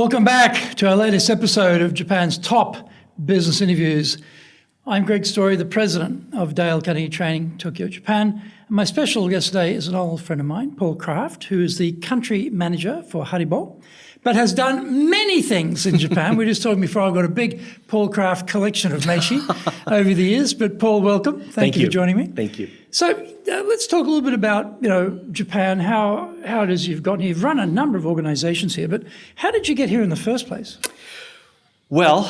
Welcome back to our latest episode of Japan's top business interviews. I'm Greg Story, the president of Dale Carnegie Training, Tokyo, Japan. And my special guest today is an old friend of mine, Paul Kraft, who is the country manager for HARIBO, but has done many things in Japan. We were just talking before, I've got a big Paul Kraft collection of meshi over the years. But Paul, welcome. Thank you for joining me. Thank you. So let's talk a little bit about, Japan, how it is you've gotten here. You've run a number of organizations here, but how did you get here in the first place? Well,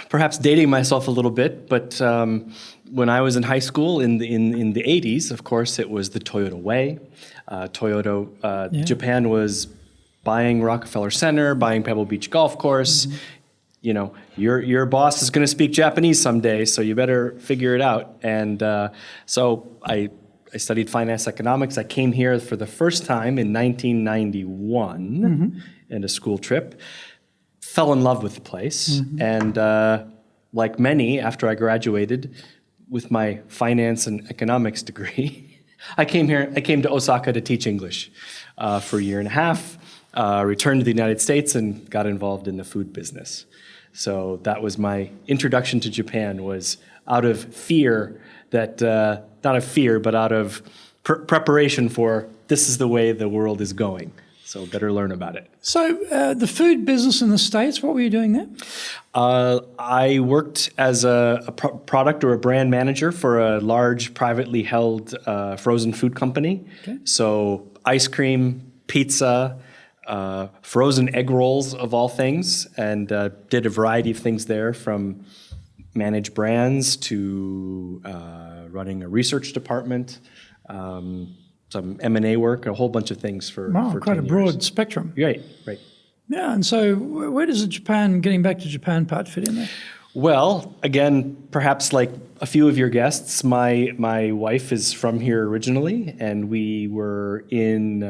perhaps dating myself a little bit, but when I was in high school in the 80s, of course, it was the Toyota way. Japan was buying Rockefeller Center, buying Pebble Beach Golf Course. Mm-hmm. You know, your boss is going to speak Japanese someday, so you better figure it out. And so I studied finance economics. I came here for the first time in 1991 in a school trip. Fell in love with the place, and like many, after I graduated with my finance and economics degree, I came to Osaka to teach English for a year and a half. Returned to the United States and got involved in the food business. So that was my introduction to Japan, was out of fear that, not of fear, but out of preparation for this is the way the world is going. So better learn about it. So the food business in the States, what were you doing there? I worked as a product or a brand manager for a large privately held frozen food company. Okay. So ice cream, pizza, frozen egg rolls of all things, and did a variety of things there, from manage brands to running a research department, some M&A work, a whole bunch of things for quite a broad spectrum. Right. Yeah, and so where does the getting back to Japan part fit in there? Well, again, perhaps like a few of your guests, my wife is from here originally, and we were in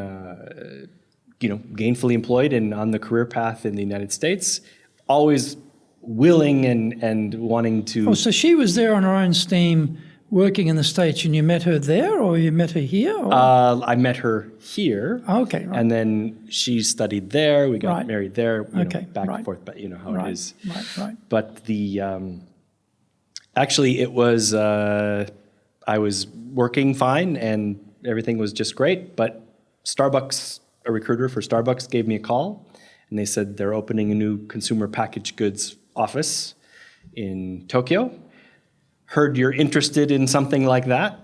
gainfully employed and on the career path in the United States, always willing and wanting to. Oh, so she was there on her own steam, working in the States, and you met her there, or you met her here? Or? I met her here. Okay, right. And then she studied there. We got married there. Back and forth, but you know how it is. Right. But the actually, it was I was working fine and everything was just great. But Starbucks, a recruiter for Starbucks, gave me a call, and they said they're opening a new consumer packaged goods office in Tokyo. Heard you're interested in something like that,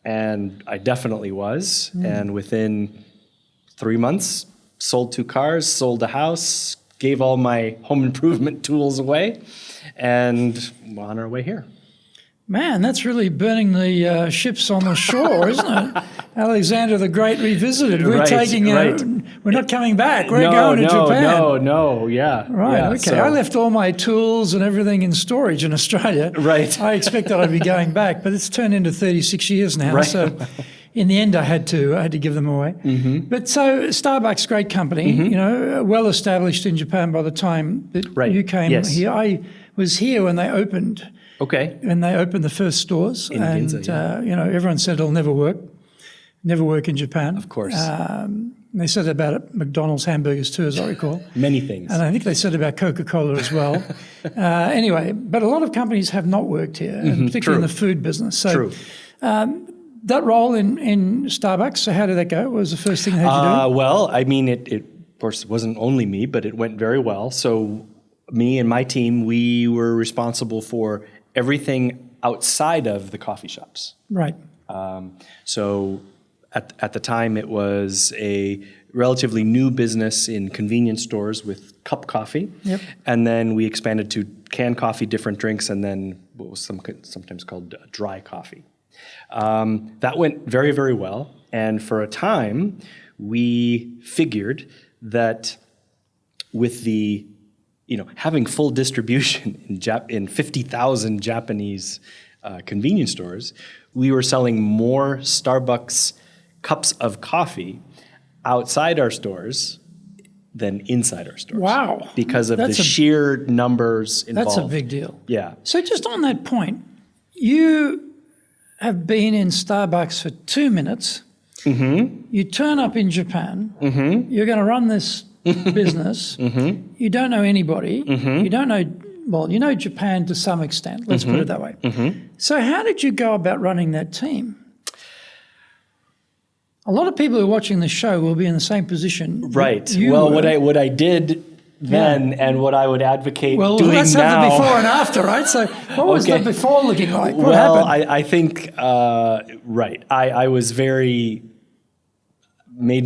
and I definitely was. And within 3 months, sold 2 cars, sold a house, gave all my home improvement tools away, and we're on our way here. Man, that's really burning the ships on the shore, isn't it? Alexander the Great revisited. We're we're not coming back. We're going to Japan. Yeah. Right, yeah, okay. So. I left all my tools and everything in storage in Australia. Right. I expected I'd be going back, but it's turned into 36 years now. Right. So in the end, I had to give them away. Mm-hmm. But so Starbucks, great company, well established in Japan by the time that you came here. I was here when they opened. Okay. And they opened the first stores, in Ginza, everyone said it'll never work in Japan. Of course. They said about it, McDonald's hamburgers too, as I recall. Many things. And I think they said about Coca-Cola as well. Anyway, but a lot of companies have not worked here, and particularly in the food business. So, True. That role in Starbucks, so how did that go? What was the first thing they had you do? Well, I mean, it of course wasn't only me, but it went very well. So me and my team, we were responsible for everything outside of the coffee shops. Right. So at the time, it was a relatively new business in convenience stores with cup coffee. Yep. And then we expanded to canned coffee, different drinks, and then what was sometimes called dry coffee. That went very, very well. And for a time, we figured that with the having full distribution in 50,000 Japanese convenience stores, we were selling more Starbucks cups of coffee outside our stores than inside our stores. Wow. Because of the sheer numbers involved. That's a big deal. Yeah. So just on that point, you have been in Starbucks for 2 minutes. Mm-hmm. You turn up in Japan. Mm-hmm. You're going to run this business. You don't know anybody. You don't know, well, you know Japan to some extent, let's put it that way. So how did you go about running that team? A lot of people who are watching the show will be in the same position. Right. You Well, were. what I did then and what I would advocate Well, doing let's now. have the before and after, right? So what was the before looking like? What Well, happened? I think, right. I was made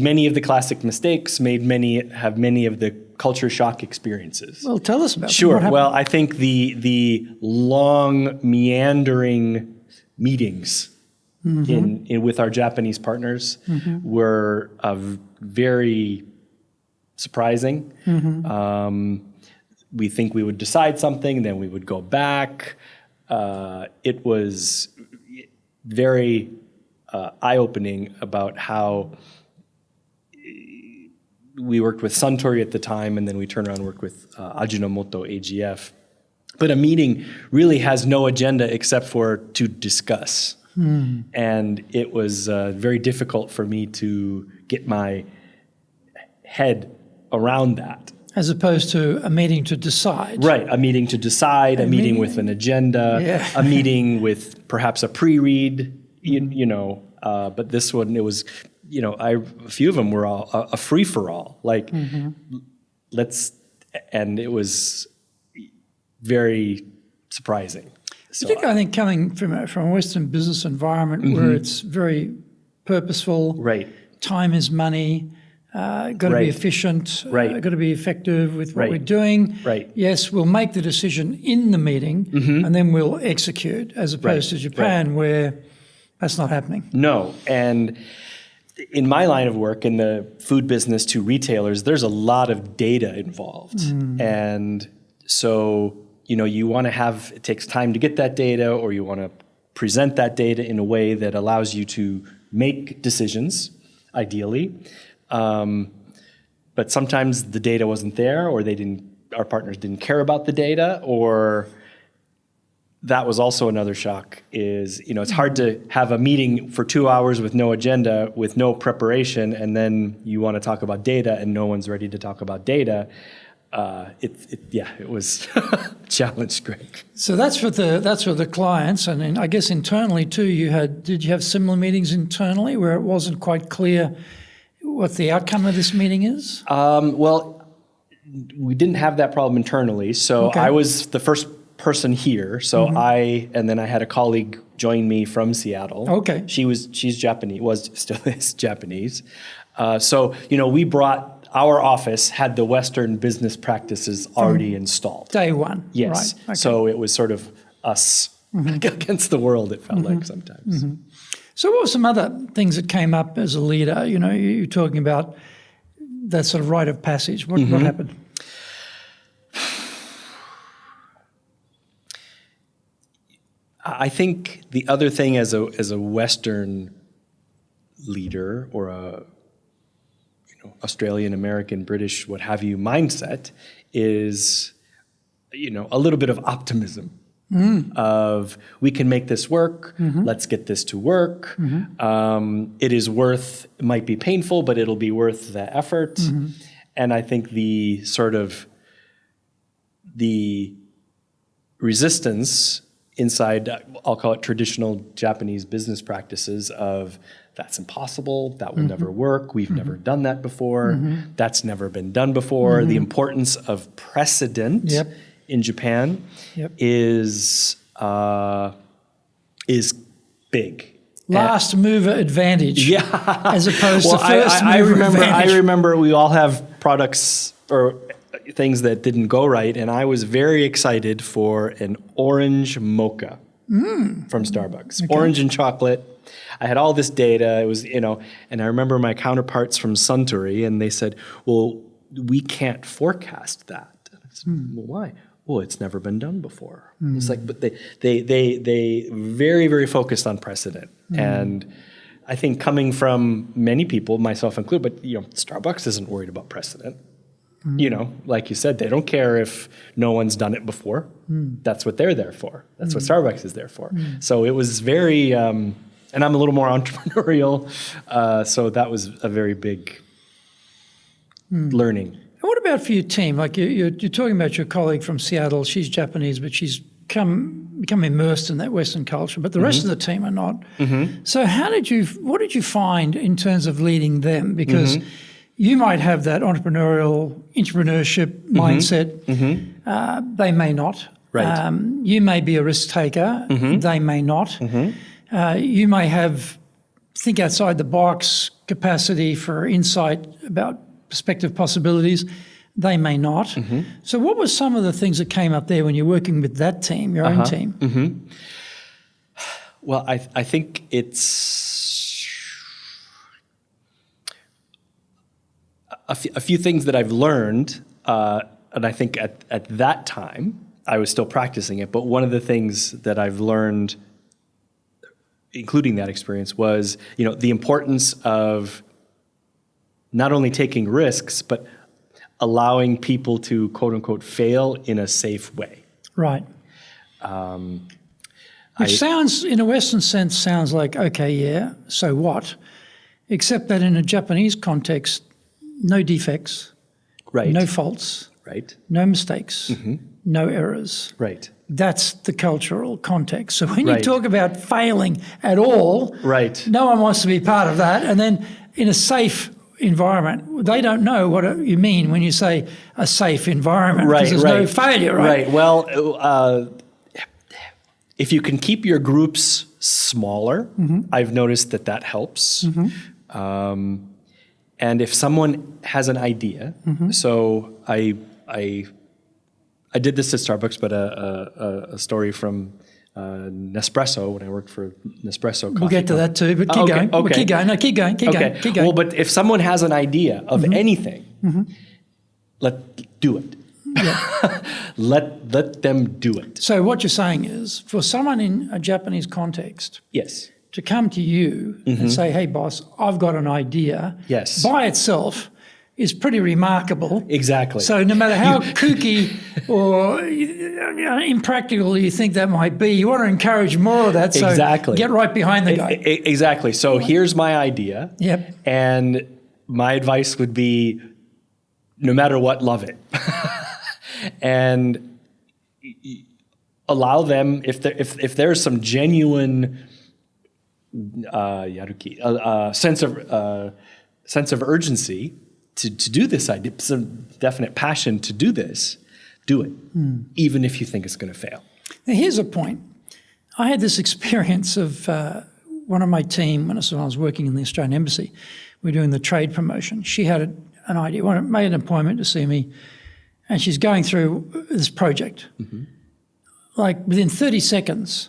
many of the classic mistakes, have many of the culture shock experiences. Well, tell us about them. Sure. What happened? Well, I think the long meandering meetings with our Japanese partners were very surprising. We think we would decide something, then we would go back. It was very eye-opening about how we worked with Suntory at the time, and then we turned around and worked with Ajinomoto AGF. But a meeting really has no agenda except for to discuss. And it was very difficult for me to get my head around that. As opposed to a meeting to decide. Right, a meeting to decide, a meeting with an agenda, a meeting with perhaps a pre-read, but this one, it was, a few of them were all a free-for-all, like, and it was very surprising. So, Particularly, I think, coming from a Western business environment where it's very purposeful, right, time is money, got to be efficient, got to be effective with what we're doing. Right. Yes, we'll make the decision in the meeting and then we'll execute, as opposed to Japan where that's not happening. No, and in my line of work, in the food business to retailers, there's a lot of data involved. And so, you want to it takes time to get that data, or you want to present that data in a way that allows you to make decisions, ideally. But sometimes the data wasn't there, or our partners didn't care about the data, or that was also another shock is, it's hard to have a meeting for 2 hours with no agenda, with no preparation, and then you want to talk about data and no one's ready to talk about data. It was a challenge, Greg. So that's for the clients, and then I guess internally too. Did you have similar meetings internally where it wasn't quite clear what the outcome of this meeting is? Well, we didn't have that problem internally. So I was the first person here. So and then I had a colleague join me from Seattle. Okay. She's Japanese, still is Japanese. So we brought. Our office had the Western business practices already installed. Day one. Yes. Right. Okay. So it was sort of us against the world, it felt like sometimes. So what were some other things that came up as a leader? You're talking about that sort of rite of passage. What happened? I think the other thing as a Western leader or a Australian, American, British, what have you mindset is, a little bit of optimism of we can make this work. Let's get this to work. It might be painful, but it'll be worth the effort. And I think the resistance inside, I'll call it traditional Japanese business practices of that's impossible, that will never work, we've never done that before, that's never been done before. The importance of precedent in Japan is big. Last mover advantage, as opposed to first mover advantage. I remember we all have products or things that didn't go right, and I was very excited for an orange mocha from Starbucks. Orange and chocolate. I had all this data. It was, and I remember my counterparts from Suntory, and they said, well, we can't forecast that. And I said, well, why? Well, it's never been done before. It's like, but they very, very focused on precedent. And I think coming from many people, myself included, but Starbucks isn't worried about precedent. Like you said, they don't care if no one's done it before. That's what they're there for. That's what Starbucks is there for. So it was very, and I'm a little more entrepreneurial, so that was a very big learning. And what about for your team? Like you're talking about your colleague from Seattle. She's Japanese, but she's become immersed in that Western culture. But the rest of the team are not. So what did you find in terms of leading them? Because you might have that entrepreneurship mindset. They may not. Right. You may be a risk taker. They may not. You may have think outside the box capacity for insight about prospective possibilities. They may not. So what were some of the things that came up there when you're working with that team, your own team? Well, I think it's a few things that I've learned, and I think at that time, I was still practicing it, but one of the things that I've learned, including that experience, was the importance of not only taking risks, but allowing people to quote unquote fail in a safe way. Right. Which sounds, in a Western sense, sounds like, okay, yeah, so what? Except that in a Japanese context, no defects, right, no faults, right, no mistakes, no errors. Right. That's the cultural context. So when you talk about failing at all, no one wants to be part of that. And then in a safe environment, they don't know what you mean when you say a safe environment, because there's no failure, right? Well, if you can keep your groups smaller, I've noticed that helps. And if someone has an idea, so I did this at Starbucks, but a story from Nespresso, when I worked for Nespresso coffee. We'll get to that too, but keep going. Okay. Well, keep going. No, keep going. Keep going. Well, but if someone has an idea of anything, do it. Yeah. let them do it. So what you're saying is, for someone in a Japanese context, yes, to come to you and say, "Hey, boss, I've got an idea," yes, by itself is pretty remarkable. Exactly. So no matter how kooky or impractical you think that might be, you want to encourage more of that. So get right behind the guy. Exactly. So here's my idea. Yep. And my advice would be, no matter what, love it. And allow them, if there's some genuine sense of urgency to do this idea, some definite passion to do this, do it, even if you think it's going to fail. Now, here's a point. I had this experience of one of my team when I was working in the Australian Embassy. We were doing the trade promotion. She had an idea, made an appointment to see me, and she's going through this project. Like within 30 seconds,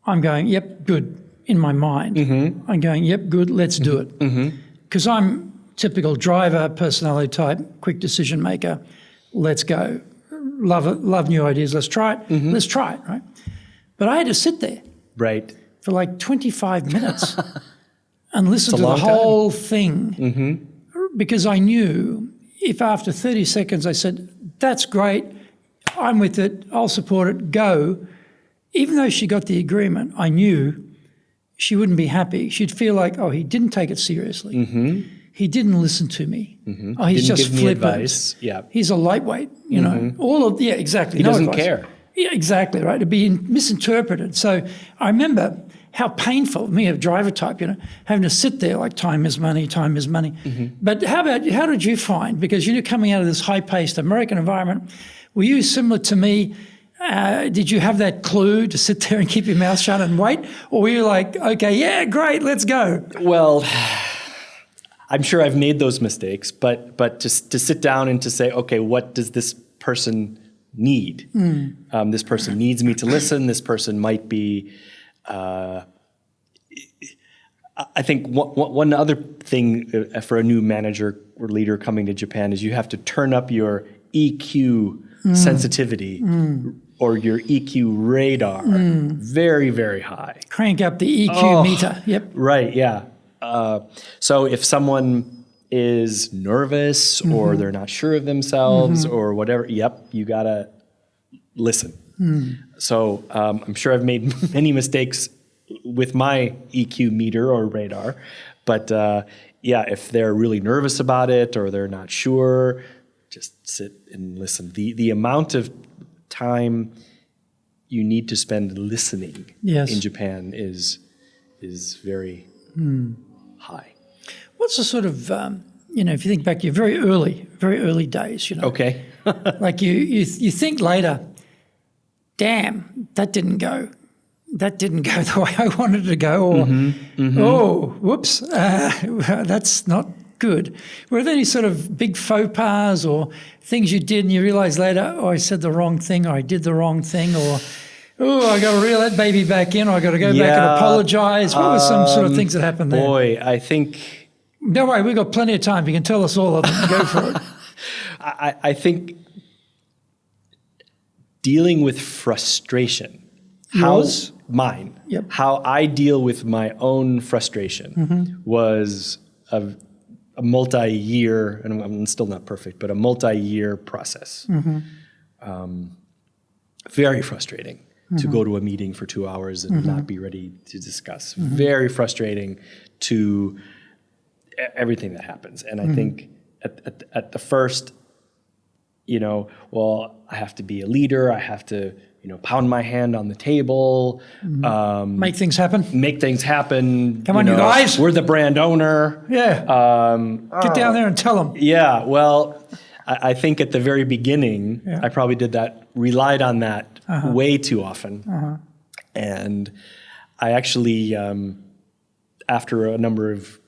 I'm going, yep, good, in my mind. I'm going, yep, good, let's do it. Because I'm typical driver, personality type, quick decision maker. Let's go. Love new ideas. Let's try it. Let's try it, right? But I had to sit there for like 25 minutes and listen to the whole thing because I knew if after 30 seconds I said, that's great, I'm with it, I'll support it, go, even though she got the agreement, I knew she wouldn't be happy. She'd feel like, oh, he didn't take it seriously. He didn't listen to me. Oh, he's just flippant. Yeah. He's a lightweight, you know. Exactly. He doesn't care. Yeah, exactly, right. It'd be misinterpreted. So I remember how painful, me, a driver type, having to sit there like time is money. But how did you find, because you're coming out of this high-paced American environment, were you similar to me? Did you have that clue to sit there and keep your mouth shut and wait? Or were you like, okay, yeah, great, let's go? Well, I'm sure I've made those mistakes, but just to sit down and to say, okay, what does this person need? This person needs me to listen. This person might be, I think one other thing for a new manager or leader coming to Japan is you have to turn up your EQ sensitivity or your EQ radar very, very high. Crank up the EQ meter. Yep. Right, yeah. So if someone is nervous or they're not sure of themselves or whatever, you gotta listen. So I'm sure I've made many mistakes with my EQ meter or radar, but yeah, if they're really nervous about it or they're not sure, just sit and listen. The amount of time you need to spend listening in Japan is very high. What's the sort of, if you think back to your very early days, Okay. like you think later, damn, that didn't go the way I wanted it to go, or oh, whoops, that's not good. Were there any sort of big faux pas or things you did and you realize later, oh, I said the wrong thing, or I did the wrong thing, or oh, I got to reel that baby back in, or I got to go back and apologize? What were some sort of things that happened there? Boy, I think... Don't worry, we've got plenty of time. You can tell us all of them. Go for it. I think dealing with frustration. Yours? Mine. Yep. How I deal with my own frustration was a multi-year, and I'm still not perfect, but a multi-year process. Very frustrating to go to a meeting for 2 hours and not be ready to discuss. Very frustrating to everything that happens. And I think at the first, well, I have to be a leader. I have to, pound my hand on the table. Make things happen. Come on, you guys. We're the brand owner. Yeah. Get down there and tell them. Yeah. Well, I think at the very beginning, I probably relied on that way too often. And I actually, after a number of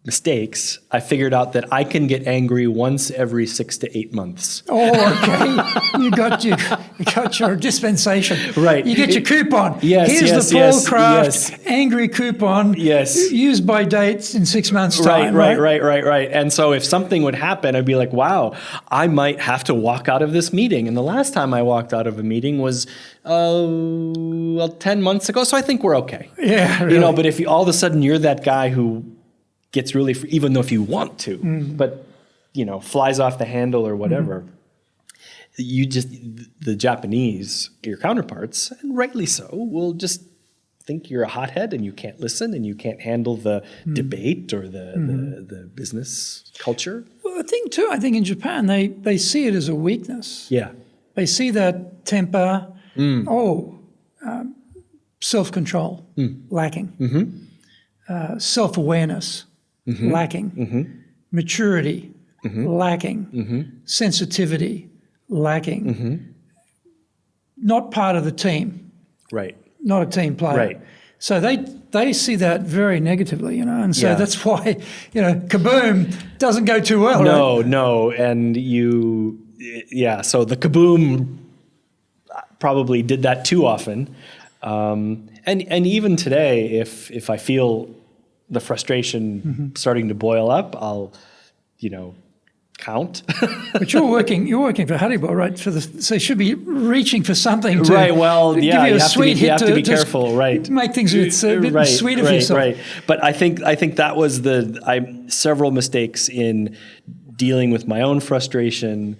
mistakes, I figured out that I can get angry once every 6 to 8 months. Oh, okay. You got your dispensation. Right. You get your coupon. Yes, Here's the Paul Kraft angry coupon. Yes. Used by dates in 6 months' time. Right. And so if something would happen, I'd be like, wow, I might have to walk out of this meeting. And the last time I walked out of a meeting was 10 months ago. So I think we're okay. Yeah. Really. But if all of a sudden you're that guy who gets really, even though if you want to, but, flies off the handle or whatever, the Japanese, your counterparts, and rightly so, will just think you're a hothead and you can't listen and you can't handle the debate or the business culture. Well, I think in Japan, they see it as a weakness. Yeah. They see that temper, self-control, lacking, self-awareness, lacking, maturity, lacking, sensitivity, lacking, not part of the team. Right. Not a team player. Right. So they see that very negatively, and so that's why, kaboom doesn't go too well. No, and so the kaboom probably did that too often, and even today, if I feel the frustration starting to boil up, I'll, count. But you're working for HARIBO, right? So you should be reaching for something to right. Well, give yeah, you a you have to be careful, right? Make things a bit sweeter for yourself. Right. But I think that was several mistakes in dealing with my own frustration.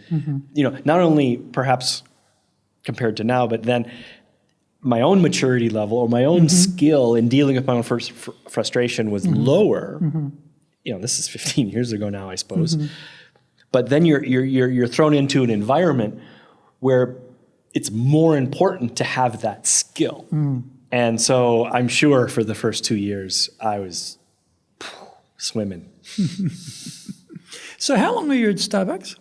Not only perhaps compared to now, but then my own maturity level or my own skill in dealing with my own frustration was lower. This is 15 years ago now, I suppose. But then you're thrown into an environment where it's more important to have that skill. And so I'm sure for the first 2 years, I was swimming. So how long were you at Starbucks?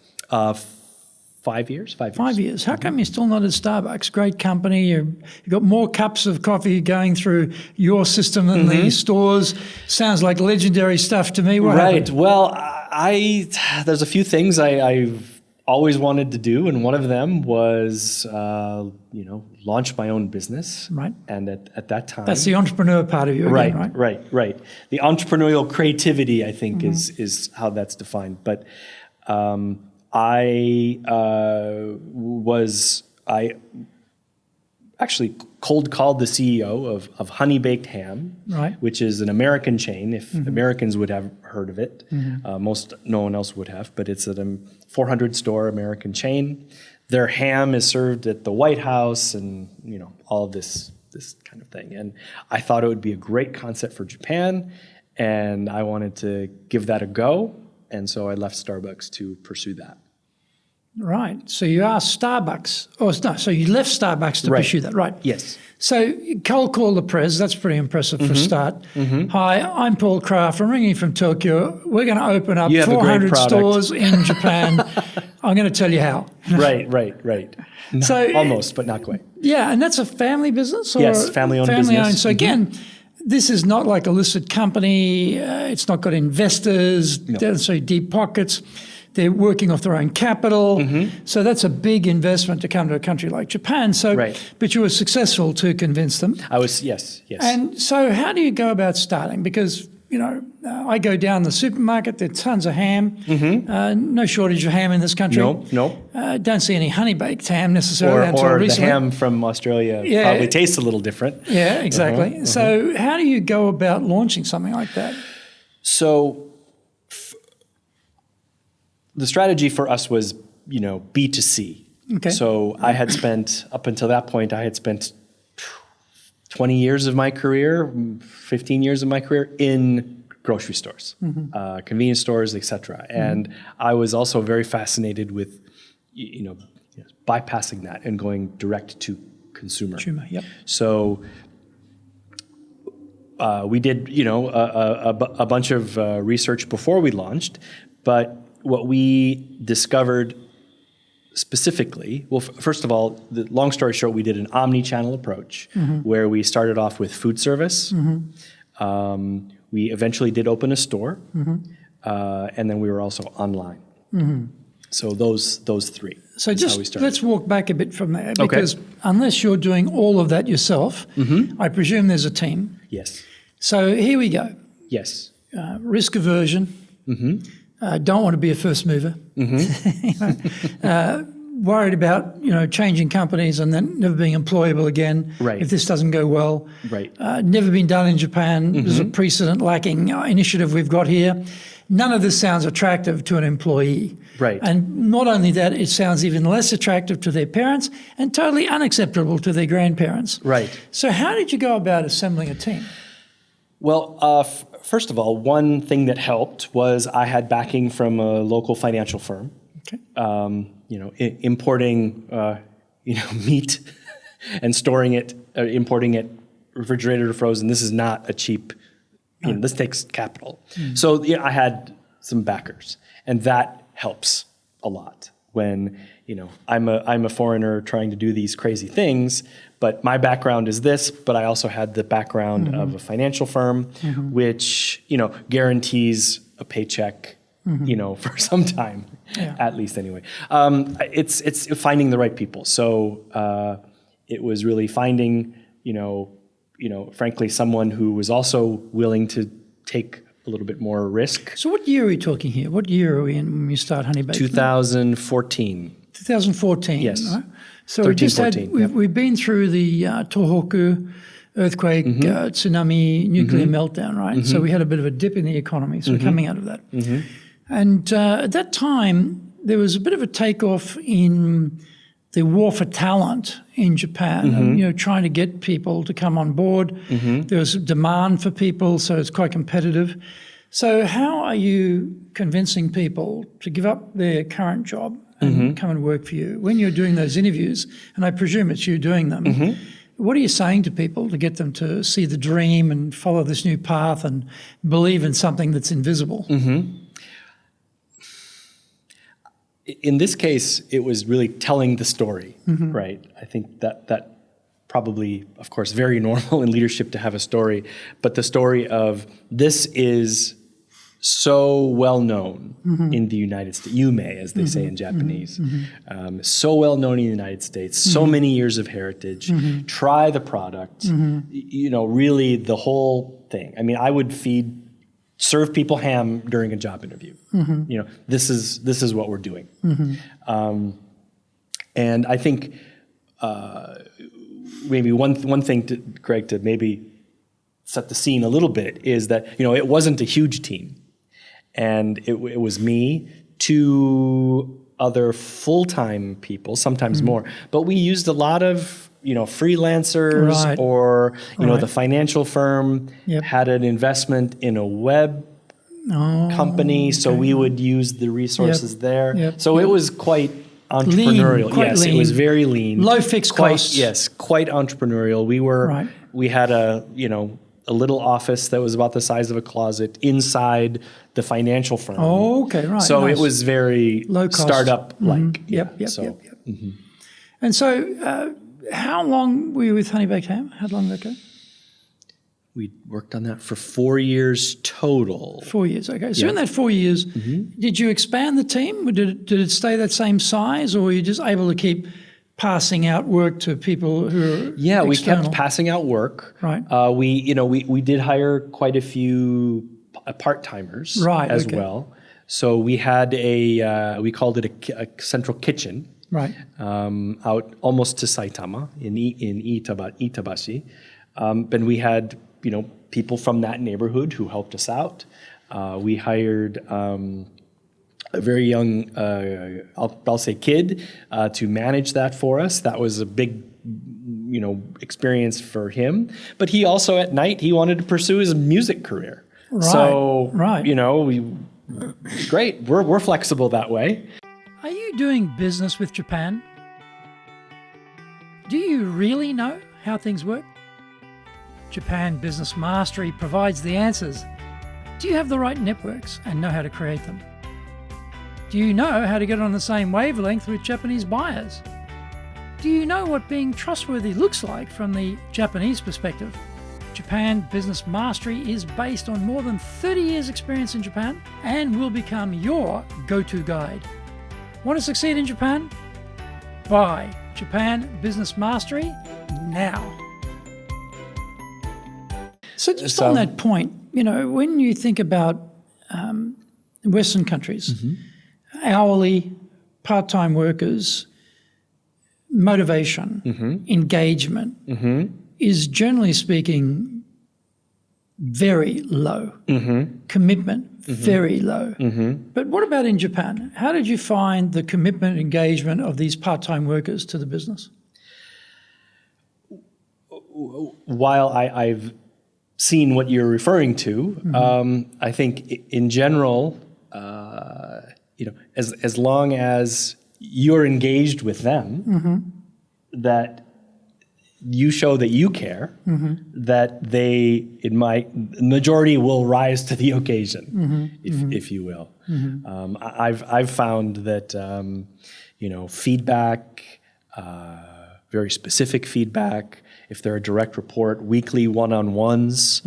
5 years. 5 years. How come you're still not at Starbucks? Great company. You've got more cups of coffee going through your system than the stores. Sounds like legendary stuff to me. What happened? Well, there's a few things I've always wanted to do, and one of them was, launch my own business. Right. And at that time, that's the entrepreneur part of you, again, right? Right. The entrepreneurial creativity, I think, is how that's defined. But I actually cold called the CEO of HoneyBaked Ham, right, which is an American chain. If Americans would have heard of it, no one else would have. But it's a 400-store American chain. Their ham is served at the White House, and all of this kind of thing. And I thought it would be a great concept for Japan. and I wanted to give that a go. And so I left Starbucks to pursue that. Right. So you asked Starbucks, so you left Starbucks to pursue that, right? Yes. So you cold call the press. That's pretty impressive for a start. Hi, I'm Paul Kraft. I'm ringing from Tokyo. We're going to open up 400 stores in Japan. I'm going to tell you how. Right. So almost, but not quite. Yeah, and that's a family business? Or yes, family-owned business. So again, this is not like a listed company. It's not got investors, doesn't say deep pockets. They're working off their own capital. So that's a big investment to come to a country like Japan. So, but you were successful to convince them. I was, yes. And so how do you go about starting? Because, I go down the supermarket, there's tons of ham. No shortage of ham in this country. No. Don't see any honey-baked ham necessarily until or recently. The ham from Australia probably tastes a little different. Yeah, exactly. So how do you go about launching something like that? So the strategy for us was, B2C. Okay. So I had spent, up until that point, 20 years of my career, 15 years of my career in grocery stores, convenience stores, etc. And I was also very fascinated with, bypassing that and going direct to consumer. So we did, a bunch of research before we launched, but what we discovered specifically, well, first of all, the long story short, we did an omni-channel approach where we started off with food service. We eventually did open a store, and then we were also online. So those three. So just let's walk back a bit from there, because unless you're doing all of that yourself, I presume there's a team. Yes. So here we go. Yes. Risk aversion. Don't want to be a first mover. Worried about changing companies and then never being employable again if this doesn't go well. Never been done in Japan. There's a precedent lacking initiative we've got here. None of this sounds attractive to an employee. And not only that, it sounds even less attractive to their parents and totally unacceptable to their grandparents. So how did you go about assembling a team? Well, first of all, one thing that helped was I had backing from a local financial firm. Importing, meat and storing it, importing it refrigerated or frozen. This is not a cheap. This takes capital. So I had some backers, and that helps a lot when I'm a foreigner trying to do these crazy things. But my background is this, but I also had the background of a financial firm, which, guarantees a paycheck, for some time, at least anyway. It's finding the right people. So it was really finding, frankly, someone who was also willing to take a little bit more risk. So what year are we talking here? What year are we in when you start HoneyBaked? 2014. 2014. Yes. Right? So we've been through the Tohoku earthquake, tsunami, nuclear meltdown, right? So we had a bit of a dip in the economy. So we're coming out of that. And at that time, there was a bit of a takeoff in the war for talent in Japan, and, trying to get people to come on board. There was demand for people, so it's quite competitive. So how are you convincing people to give up their current job and come and work for you when you're doing those interviews? And I presume it's you doing them. What are you saying to people to get them to see the dream and follow this new path and believe in something that's invisible? In this case, it was really telling the story, right? I think that probably, of course, very normal in leadership to have a story, but the story of this is so well known in the United States, yume, as they say in Japanese, so well known in the United States, so many years of heritage, try the product, really the whole thing. I mean, I would serve people ham during a job interview. This is what we're doing. And I think maybe one thing, Greg, to maybe set the scene a little bit is that, it wasn't a huge team. And it was me, two other full-time people, sometimes more. But we used a lot of, freelancers Right. or, Right. the financial firm Yep. had an investment in a web company, so we would use the resources there. Yep. So it was quite entrepreneurial. Quite yes, lean. it was very lean. Low fixed quite, costs. Yes, quite entrepreneurial. Right. We had a little office that was about the size of a closet inside the financial firm. Oh, okay, right. So nice. it was very Low cost. startup-like. Yep. So, Yep. And so, how long were you with HoneyBaked Ham? How long did that go? we worked on that for 4 years total. 4 years, okay. So in that 4 years, did you expand the team? Did it stay that same size, or were you just able to keep passing out work to people who are we external? kept passing out work. Right. We did hire quite a few part-timers as well. So we had we called it a central kitchen. Right. Out almost to Saitama in Itabashi. And we had, people from that neighborhood who helped us out. We hired a very young, I'll say kid, to manage that for us. That was a big, experience for him. But he also at night, he wanted to pursue his music career. Right. So, right. Great. We're flexible that way. Are you doing business with Japan? Do you really know how things work? Japan Business Mastery provides the answers. Do you have the right networks and know how to create them? Do you know how to get on the same wavelength with Japanese buyers? Do you know what being trustworthy looks like from the Japanese perspective? Japan Business Mastery is based on more than 30 years' experience in Japan and will become your go-to guide. Want to succeed in Japan? Buy Japan Business Mastery now. So just on that point, when you think about Western countries, hourly, part-time workers, motivation, engagement is generally speaking very low. Commitment, very low. But what about in Japan? How did you find the commitment, engagement of these part-time workers to the business? While I've seen what you're referring to, I think in general, as long as you're engaged with them, that you show that you care, that they, majority will rise to the occasion, if you will. I've found that, feedback, very specific feedback, if they're a direct report, weekly one-on-ones,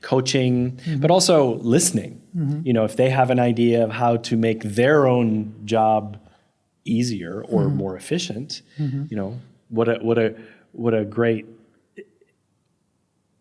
coaching, but also listening. If they have an idea of how to make their own job easier or more efficient, what a great,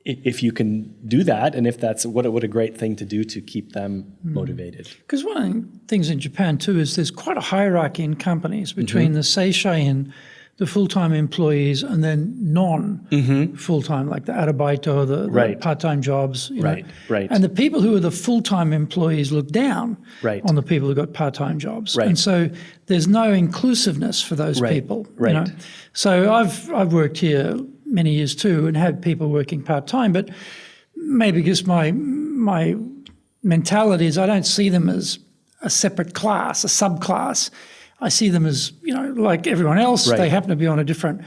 if you can do that, and if that's what a great thing to do to keep them motivated. Because one of the things in Japan too is there's quite a hierarchy in companies between the seishain, the full-time employees, and then non-full-time, like the arabaito, the part-time jobs. Right. And the people who are the full-time employees look down on the people who got part-time jobs. Right. And so there's no inclusiveness for those people. Right. So I've worked here many years too and had people working part-time, but maybe just my mentality is I don't see them as a separate class, a subclass. I see them as, like everyone else. They happen to be on a different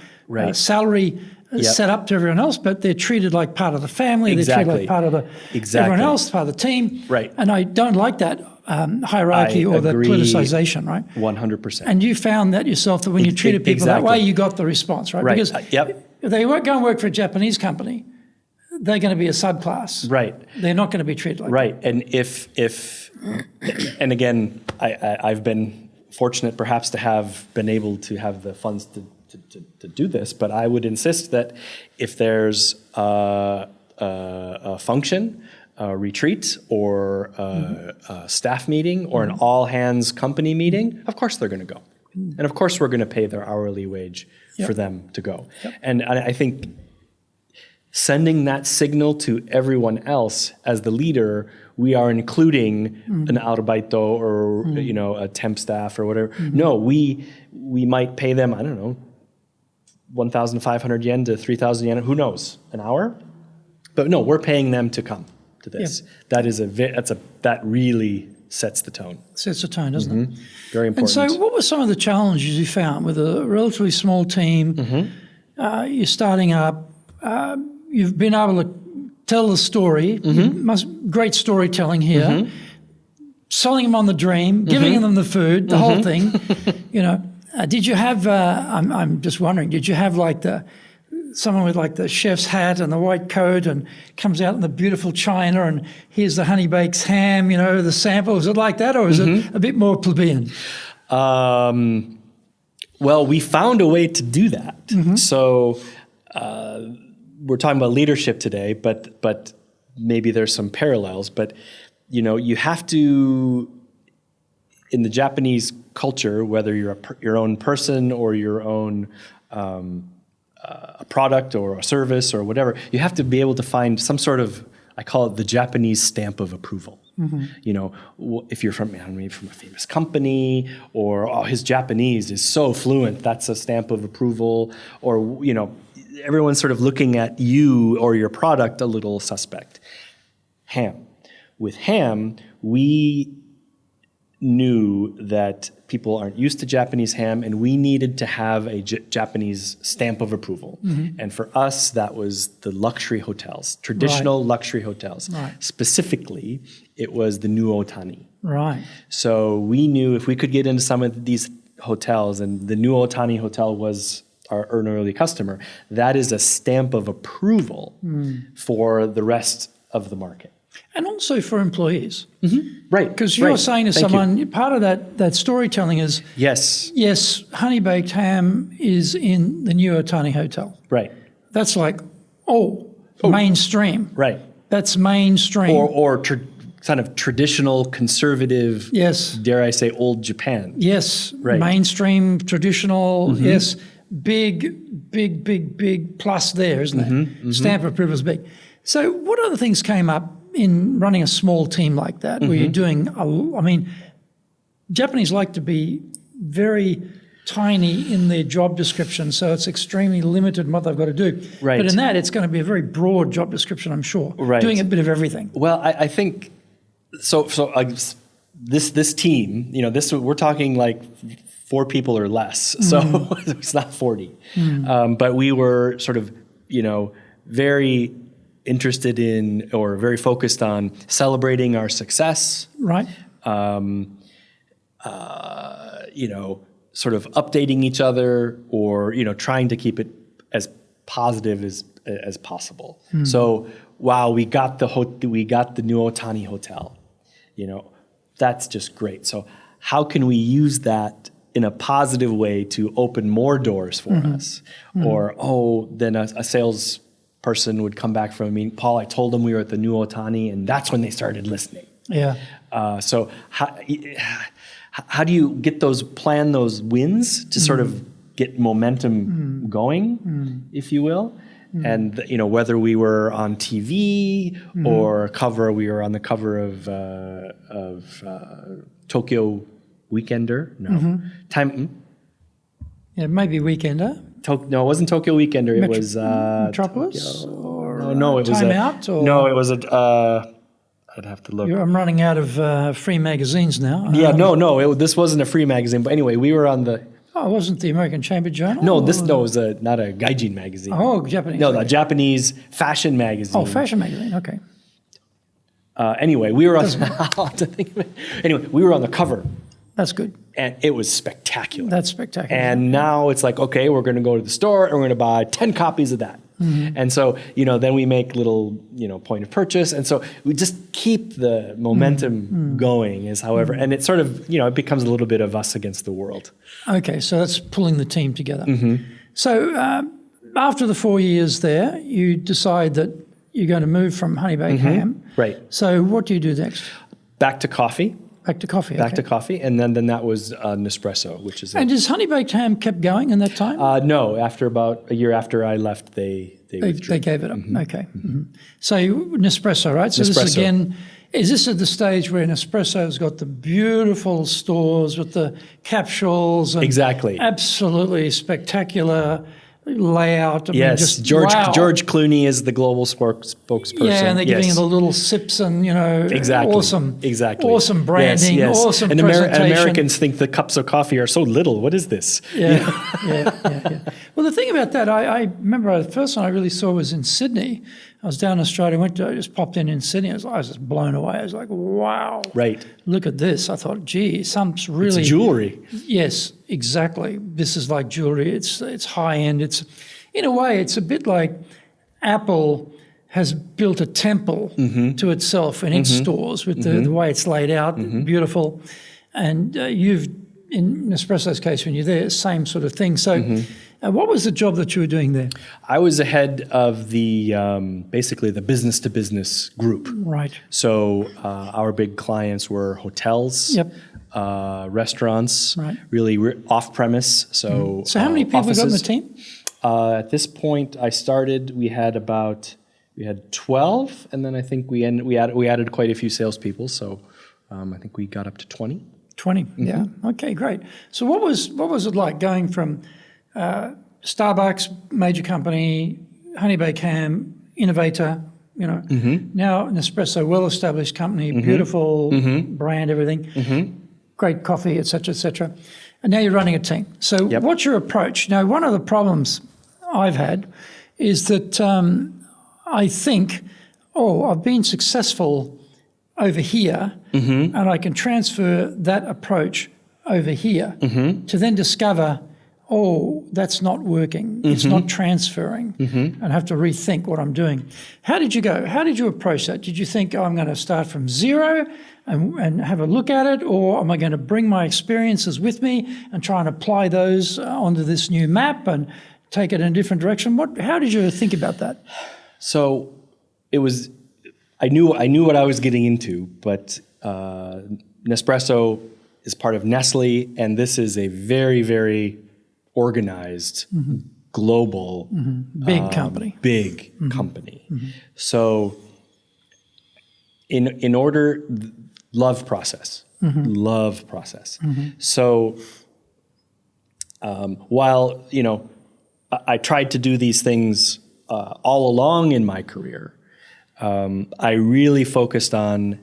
salary set up to everyone else, but they're treated like part of the family. They're treated like part of everyone else, part of the team. Right. And I don't like that hierarchy or that politicization, right? 100%. And you found that yourself, that when you treated people that way, you got the response, right? Because if they go and work for a Japanese company, they're going to be a subclass. Right. They're not going to be treated like that. Right. And and again, I've been fortunate perhaps to have been able to have the funds to do this, but I would insist that if there's a function, a retreat, or a staff meeting, or an all-hands company meeting, of course they're going to go. And of course we're going to pay their hourly wage for them to go. And I think sending that signal to everyone else as the leader, we are including an arabaito or a temp staff or whatever. No, we might pay them, I don't know, 1,500 yen to 3,000 yen, who knows, an hour? But no, we're paying them to come to this. Yep. That really sets the tone. Sets the tone, doesn't it? Very important. And so what were some of the challenges you found with a relatively small team? You're starting up. You've been able to tell the story. Great storytelling here. Selling them on the dream, giving them the food, the whole thing. Did you have? I'm just wondering. Did you have like someone with like the chef's hat and the white coat and comes out in the beautiful china and here's the HoneyBaked ham? The sample. Is it like that, or is it a bit more plebeian? Well, we found a way to do that. So we're talking about leadership today, but maybe there's some parallels. But you have to, in the Japanese culture, whether you're your own person or your own a product or a service or whatever, you have to be able to find some sort of, I call it the Japanese stamp of approval. If you're from a famous company, or his Japanese is so fluent, that's a stamp of approval, or everyone's sort of looking at you or your product a little suspect. Ham. With ham, we knew that people aren't used to Japanese ham, and we needed to have a Japanese stamp of approval. And for us, that was the luxury hotels, traditional luxury hotels. Specifically, it was the New Otani. So we knew if we could get into some of these hotels, and the New Otani hotel was an early customer, that is a stamp of approval for the rest of the market. And also for employees. Right. Because you're saying to someone, part of that storytelling is, yes, HoneyBaked Ham is in the New Otani Hotel. Right. That's like, mainstream. Right. That's mainstream. Or kind of traditional, conservative, dare I say, old Japan. Yes. Right. Mainstream, traditional, yes. Big plus there, isn't it? Stamp of approval is big. So what other things came up in running a small team like that, where you're doing, Japanese like to be very tiny in their job description, so it's extremely limited in what they've got to do. Right. But in that, it's going to be a very broad job description, I'm sure. Right. Doing a bit of everything. Well, I think, this team, we're talking like 4 people or less, so it's not 40. But we were sort of, very interested in, or very focused on, celebrating our success. Right. Sort of updating each other, or trying to keep it as positive as possible. So wow, we got the New Otani hotel. That's just great. So how can we use that in a positive way to open more doors for us? Or then a sales person would come back from me, Paul, I told them we were at the New Otani, and that's when they started listening. Yeah. So how do you plan those wins to sort of get momentum going, if you will? And whether we were on TV or we were on the cover of Tokyo Weekender. Time. Yeah, maybe Weekender. No, it wasn't Tokyo Weekender. It was Metropolis. No, it was Time Out. No, it was I'd have to look. I'm running out of free magazines now. No. This wasn't a free magazine. But anyway, we were on the. Oh, it wasn't the American Chamber Journal? No, it was not a gaijin magazine. Oh, Japanese. No, the Japanese fashion magazine. Oh, fashion magazine. Okay. Anyway, we were on. Anyway, we were on the cover. That's good. And it was spectacular. That's spectacular. And now it's like, okay, we're going to go to the store and we're going to buy 10 copies of that. And so, then we make little, point of purchase. And so we just keep the momentum going and it sort of, it becomes a little bit of us against the world. Okay, so that's pulling the team together. So after the 4 years there, you decide that you're going to move from HoneyBaked Ham. Right. So what do you do next? Back to coffee. Back to coffee. Back to coffee, and then that was Nespresso, which is. And has HoneyBaked Ham kept going in that time? No, after about a year after I left, they withdrew. They gave it up. Okay. So Nespresso, right? So Nespresso. Is this at the stage where Nespresso's got the beautiful stores with the capsules? And exactly. Absolutely spectacular layout. I mean, Yes, just George wow. Clooney is the global spokesperson. Yeah, and they're giving Yes. you the little sips and, Exactly. awesome Exactly. branding, Yes, yes. awesome and presentation. And Americans think the cups of coffee are so little. What is this? Yeah. Well, the thing about that, I remember the first one I really saw was in Sydney. I was down in Australia, I just popped in Sydney. I was just blown away. I was like, wow. Right. Look at this. I thought, gee, some really... It's jewelry. Yes, exactly. This is like jewelry. It's high end. It's, in a way, it's a bit like Apple has built a temple to itself in its stores with the way it's laid out, beautiful. And you've, in Nespresso's case, when you're there, same sort of thing. So what was the job that you were doing there? I was the head of the basically the business-to-business group. Right. So our big clients were hotels, Yep. restaurants, Right. really off-premise. So So how many people got in the offices. team? At this point, I started. We had 12, and then I think we added quite a few salespeople. So I think we got up to 20. 20, yeah. Okay, great. So what was it like going from Starbucks, major company, HoneyBaked Ham, innovator, now Nespresso, well-established company, beautiful brand, everything, great coffee, et cetera, and now you're running a team. So what's your approach? Now, one of the problems I've had is that I think, I've been successful over here, and I can transfer that approach over here to then discover, that's not working. It's not transferring, and have to rethink what I'm doing. How did you go? How did you approach that? Did you think, I'm going to start from zero and have a look at it, or am I going to bring my experiences with me and try and apply those onto this new map and take it in a different direction? How did you think about that? So it was. I knew what I was getting into, but Nespresso is part of Nestle, and this is a very, very organized, global, Big company. Big company. So, in order, love process. So, while I tried to do these things all along in my career. I really focused on,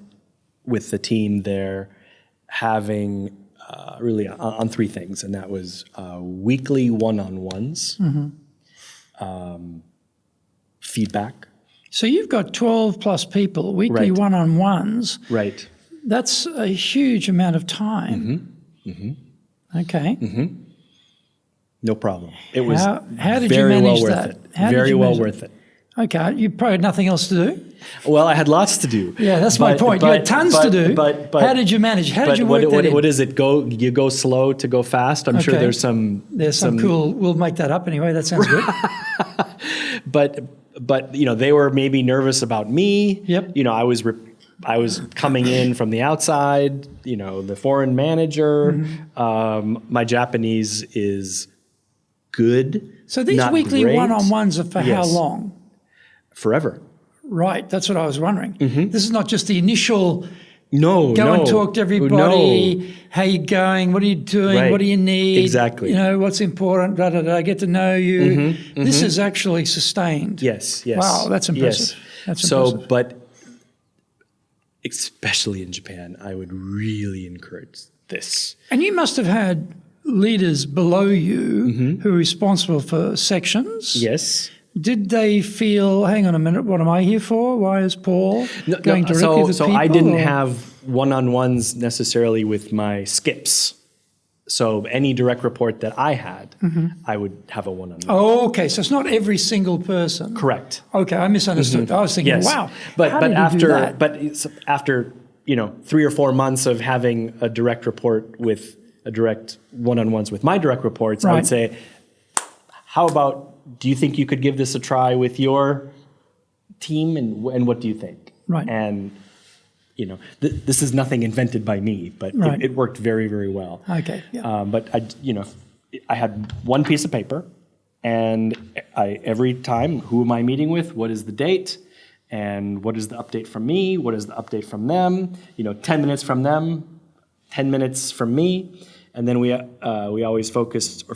with the team there, having really on three things, and that was weekly one-on-ones, feedback. So you've got 12 plus people, weekly Right. one-on-ones. Right. That's a huge amount of time. Okay. No problem. It was how did you very manage well worth that? it. How did Very you well manage worth it. Okay, you probably had nothing else to do. Well, I had lots to do. Yeah, that's my point. You had tons to do. But how did you manage? How did you work that in? What is it? You go slow to go fast. I'm sure Okay. there's some cool. We'll make that up anyway. That sounds good. But they were maybe nervous about me. Yep. I was coming in from the outside. The foreign manager. My Japanese is good. So these not weekly great. one-on-ones are for how Yes. long? Forever. Right, that's what I was wondering. This is not just the initial No, go no. and talk to everybody. How you going? What are you doing? Right. What do you need? Exactly. What's important? Da, da, da, get to know you. This is actually sustained. Yes. Wow, that's impressive. Yes. That's so, impressive. but especially in Japan, I would really encourage this. And you must have had leaders below you who are responsible for sections. Yes. Did they feel, hang on a minute, what am I here for? Why is Paul going directly to people? So I didn't have one-on-ones necessarily with my skips. So any direct report that I had, I would have a one-on-one. Oh, okay. So it's not every single person. Correct. Okay, I misunderstood. I was thinking, Yes. wow, But how did you do that? after 3 or 4 months of having a direct report with a direct one-on-ones with my direct reports, I Right. would say, how about, do you think you could give this a try with your team, and what do you think? Right. And this is nothing invented by me, but Right. it worked very, very well. Okay, yeah. But I had one piece of paper, and every time, who am I meeting with? What is the date? And what is the update from me? What is the update from them? 10 minutes from them, 10 minutes from me, and then we always focused, or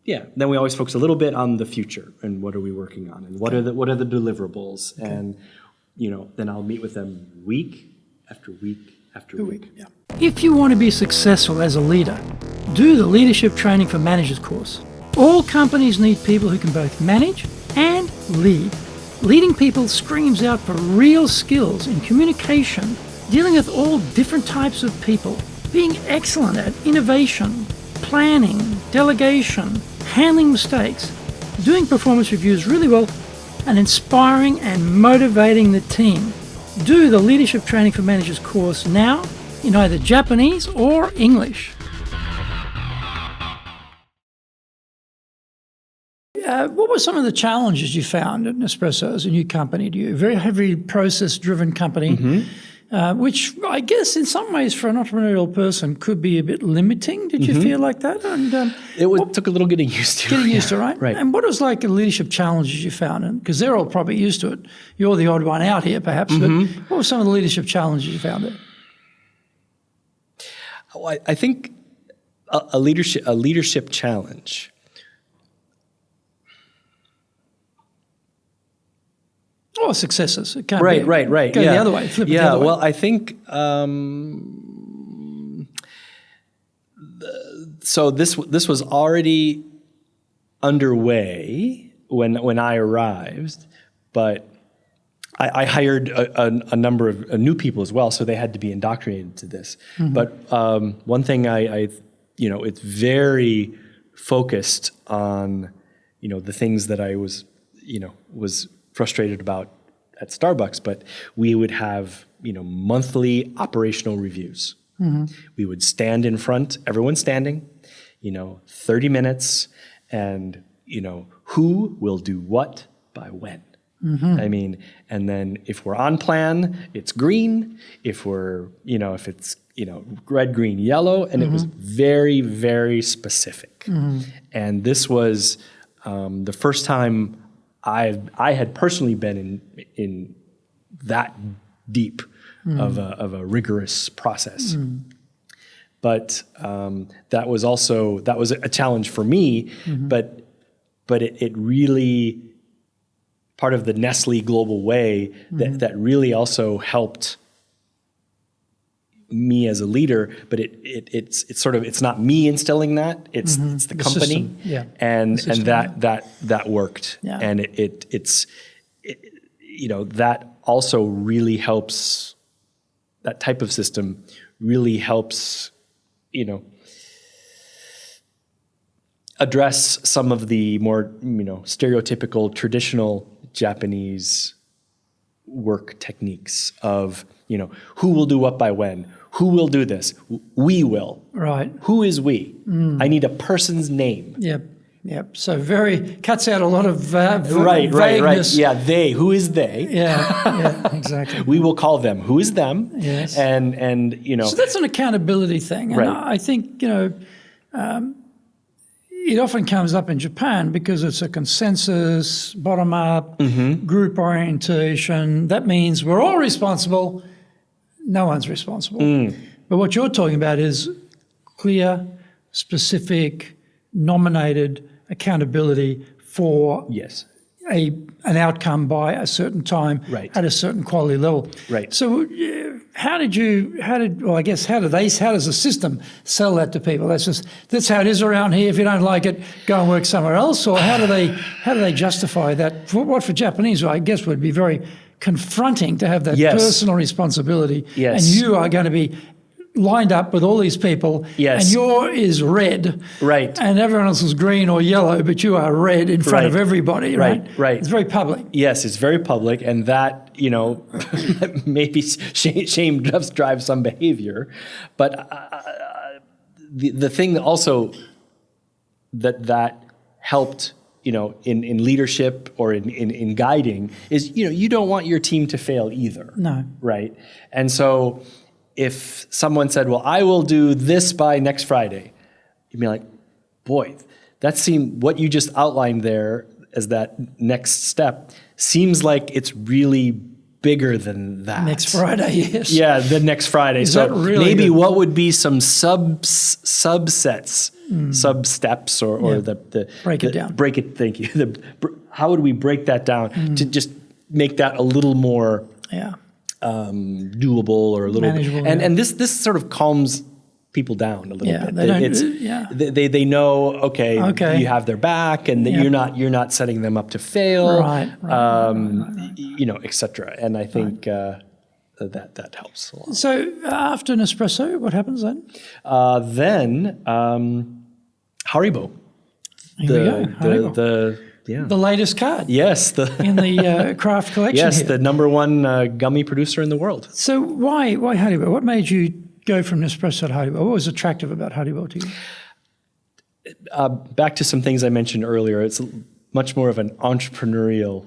Then we always focus a little bit on the future and what are we working on and what are the deliverables, and then I'll meet with them week after week after week. Yeah. If you want to be successful as a leader, do the Leadership Training for Managers course. All companies need people who can both manage and lead. Leading people screams out for real skills in communication, dealing with all different types of people, being excellent at innovation, planning, delegation, handling mistakes, doing performance reviews really well, and inspiring and motivating the team. Do the Leadership Training for Managers course now in either Japanese or English. What were some of the challenges you found at Nespresso as a new company to you? Very heavy process-driven company, which I guess in some ways for an entrepreneurial person could be a bit limiting. Did you feel like that? And it took a little getting used to. Getting used to, right? Right. And what was like the leadership challenges you found? Because they're all probably used to it. You're the odd one out here, perhaps. But what were some of the leadership challenges you found there? Oh, I think a leadership challenge. Or successes. It can't Right. Go the other way. Flip it the other way. Well, I think so. This was already underway when I arrived, but I hired a number of new people as well, so they had to be indoctrinated to this. But one thing I it's very focused on the things that I was frustrated about at Starbucks, but we would have, monthly operational reviews. We would stand in front, everyone standing, 30 minutes, and, who will do what by when. I mean, and then if we're on plan, it's green. If we're, if it's, red, green, yellow, and it was very, very specific. And this was the first time I had personally been in that deep of a rigorous process, but that was a challenge for me. But it really part of the Nestle global way that really also helped me as a leader, but it's sort of, it's not me instilling that, it's the company, and that worked, and it's that also really helps. That type of system really helps, address some of the more stereotypical traditional Japanese work techniques of who will do what by when. Who will do this? We will. Right. Who is we? I need a person's name. Yep. So very cuts out a lot of vagueness. Right. Yeah, they. Who is they? Yeah, exactly. We will call them. Who is them? Yes. And So that's an accountability thing, and I think it often comes up in Japan because it's a consensus, bottom up, group orientation. That means we're all responsible. No one's responsible. But what you're talking about is clear, specific, nominated accountability for an outcome by a certain time at a certain quality level. Right. So how does the system sell that to people? That's how it is around here. If you don't like it, go and work somewhere else. Or how do they justify that? For Japanese, I guess would be very confronting to have that personal responsibility, and you are going to be lined up with all these people, and your is red, and everyone else is green or yellow, but you are red in front of everybody, right? It's very public. Yes, it's very public, and that maybe shame drives some behavior, but the thing also that helped. In leadership or in guiding is, you don't want your team to fail either. No. Right? And so if someone said, well, I will do this by next Friday, you'd be like, boy, what you just outlined there as that next step seems like it's really bigger than that. Next Friday, yes. Yeah, the next Friday. Is that really maybe good? What would be some subsets sub steps or the break it down. Break it. Thank you. How would we break that down to just make that a little more doable or a little manageable? And this sort of calms people down a little bit. They know you have their back and that you're not setting them up to fail, right. etc. And I think that helps a lot. So after Nespresso, what happens then? Then HARIBO. The latest card. Yes, in the Kraft collection. Yes, here. the number one gummy producer in the world. So why HARIBO? What made you go from Nespresso to HARIBO? What was attractive about HARIBO to you? Back to some things I mentioned earlier. It's much more of an entrepreneurial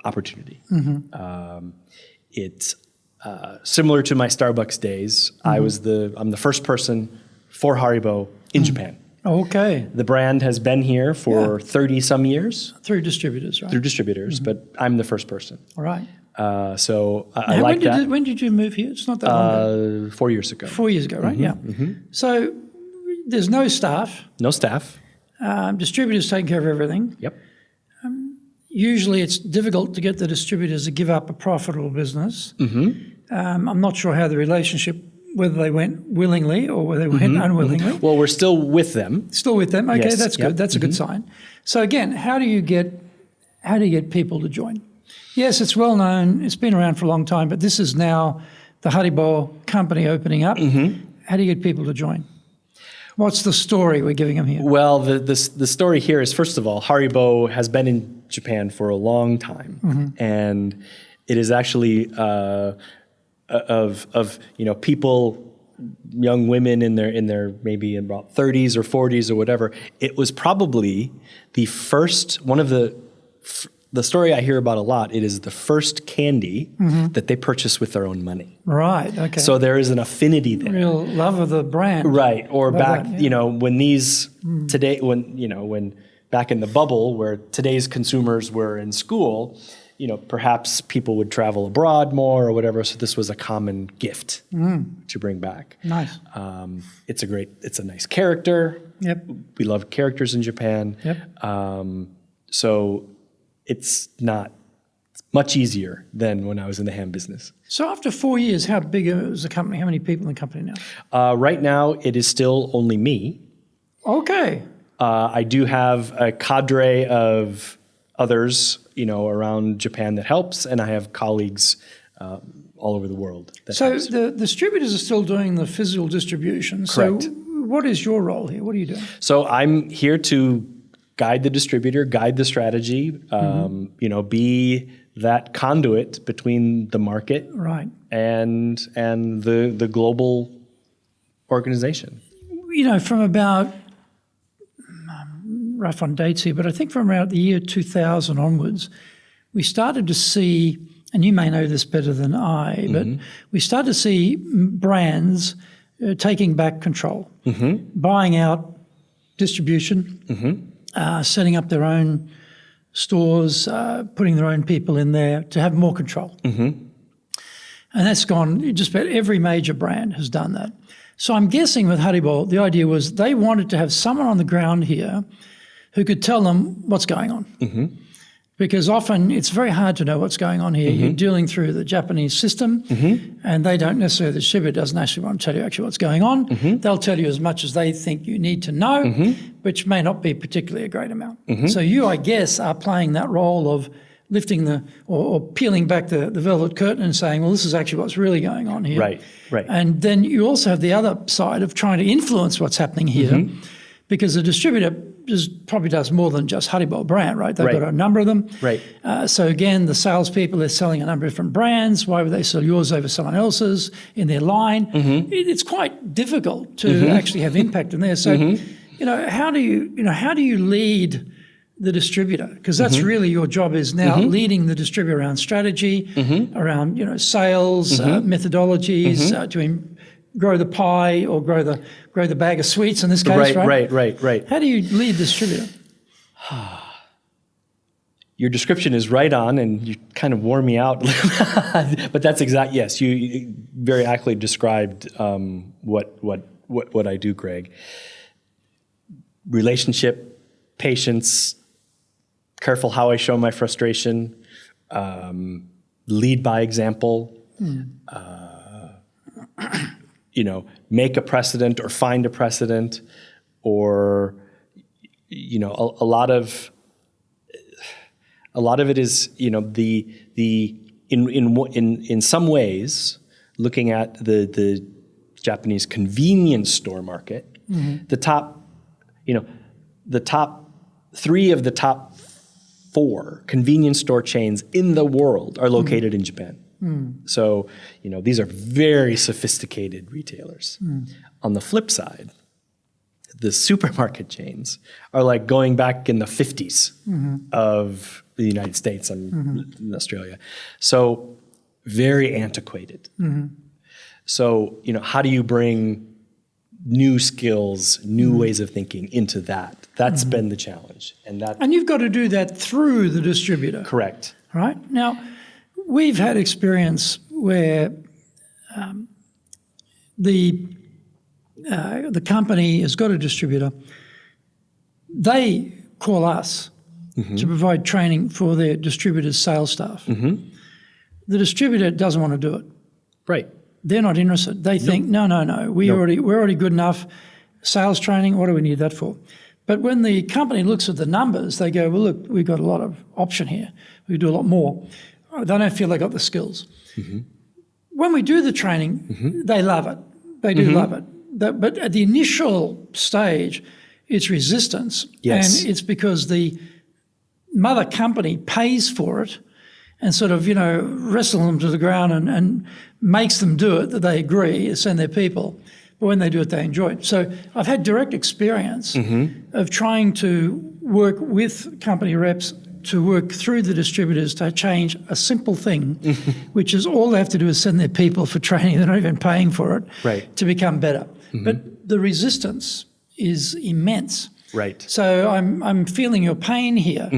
opportunity. It's similar to my Starbucks days. I'm the first person for HARIBO in Japan. Okay. The brand has been here for 30 some years. Through distributors, right? Through distributors, but I'm the first person. All right. So I like that. When did you move here? It's not that long ago. 4 years ago. 4 years ago, right? So there's no staff. No staff. Distributors taking care of everything. Yep. Usually it's difficult to get the distributors to give up a profitable business. I'm not sure how the relationship, whether they went willingly or whether they went unwillingly. Well, we're still with them. Still with them. Okay, Yes, that's good. That's a good sign. So again, how do you get people to join? Yes, it's well known. It's been around for a long time, but this is now the HARIBO company opening up. How do you get people to join? What's the story we're giving them here? Well, the story here is, first of all, HARIBO has been in Japan for a long time, and it is actually of people, young women in their maybe about 30s or 40s or whatever. It was probably the first one of the story I hear about a lot. It is the first candy that they purchased with their own money. Right. Okay. So there is an affinity there. Real love of the brand. Right. Or Love back, that, when these today, when back in the bubble where today's consumers were in school, perhaps people would travel abroad more or whatever. So this was a common gift to bring back. Nice. It's a nice character. Yep. We love characters in Japan. Yep. So it's much easier than when I was in the ham business. So after 4 years, how big is the company? How many people in the company now? Right now, it is still only me. Okay. I do have a cadre of others, around Japan that helps, and I have colleagues all over the world. So the distributors are still doing the physical distribution. Correct. So what is your role here? What are you doing? So I'm here to guide the distributor, guide the strategy, be that conduit between the market and the global organization. From about, rough on dates here, but I think from around the year 2000 onwards, we started to see, and you may know this better than I, but we started to see brands taking back control, buying out distribution, setting up their own stores, putting their own people in there to have more control. And that's gone, just about every major brand has done that. So I'm guessing with HARIBO, the idea was they wanted to have someone on the ground here who could tell them what's going on. Because often it's very hard to know what's going on here. You're dealing through the Japanese system and they don't necessarily, the distributor doesn't actually want to tell you actually what's going on. They'll tell you as much as they think you need to know, which may not be particularly a great amount. So you, I guess, are playing that role of lifting or peeling back the velvet curtain and saying, well, this is actually what's really going on here. Right. And then you also have the other side of trying to influence what's happening here because the distributor probably does more than just HARIBO brand, right? They've got a number of them. So again, the salespeople are selling a number of different brands. Why would they sell yours over someone else's in their line? It's quite difficult to actually have impact in there. So, how do you lead the distributor? Because that's really your job is now leading the distributor around strategy, around sales, methodologies to grow the pie or grow the bag of sweets in this case, right? How do you lead the distributor? Your description is right on, and you kind of wore me out. But that's exact. Yes, you very accurately described what what I do, Greg. Relationship, patience, careful how I show my frustration, lead by example, make a precedent or find a precedent, or, a lot of it is, in some ways, looking at the Japanese convenience store market, the top 3 of the top 4 convenience store chains in the world are located in Japan. So, these are very sophisticated retailers. On the flip side, the supermarket chains are like going back in the 50s of the United States and in Australia. So very antiquated. So, how do you bring new skills, new ways of thinking into that? That's been the challenge. And you've got to do that through the distributor. Correct. Right? Now, we've had experience where the company has got a distributor. They call us to provide training for their distributor's sales staff. The distributor doesn't want to do it. Right. They're not interested. They think, no. We're already good enough. Sales training, what do we need that for? But when the company looks at the numbers, they go, well, look, we've got a lot of option here. We do a lot more. They don't feel they got the skills. When we do the training, they love it. They do love it. But at the initial stage, it's resistance. Yes. And it's because the mother company pays for it and sort of, wrestle them to the ground and makes them do it, that they agree, send their people. But when they do it, they enjoy it. So I've had direct experience of trying to work with company reps to work through the distributors to change a simple thing, which is all they have to do is send their people for training. They're not even paying for it, to become better. But the resistance is immense. Right. So I'm feeling your pain here.